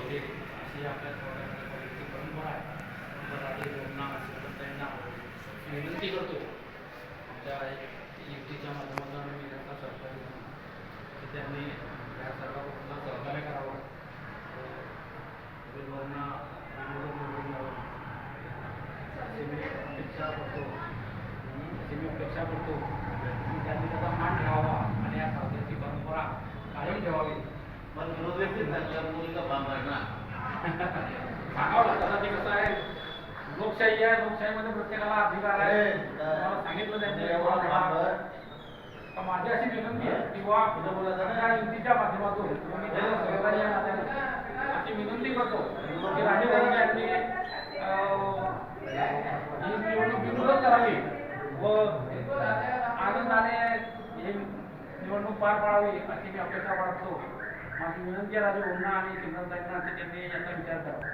होईल अशी आपल्या थोड्याची परंपरा आहे. राजे लोकांना त्यांना विनंती करतो आमच्या युतीच्या माध्यमातून आम्ही त्यांना सहकार्य की त्यांनी या सर्व गोष्टींना सहकार्य करावं. लोकांना अशी मी अपेक्षा करतो की त्यांनी त्याचा मान ठेवावा आणि या सावधाची परंपरा कायम ठेवावी. पण विरोध व्यक्ती भूमिका बांधणार ना सांगावं लागतं. ते कसं आहे, लोकशाही आहे, लोकशाहीमध्ये प्रत्येकाला अधिकार आहे. मला सांगितलं त्यांनी. माझी अशी विनंती आहे किंवा या युतीच्या माध्यमातून मी त्यांना सहकारी या नात्याने अशी विनंती करतो की राजेंद्र यांनी ही निवडणूक विरोध करावी व आनंदाने ही निवडणूक पार पाडावी अशी मी अपेक्षा बाळगतो. माझी विनंती आहे राजे भाऊंना आणि सिमरनताईंना की त्यांनी याचा विचार करावा.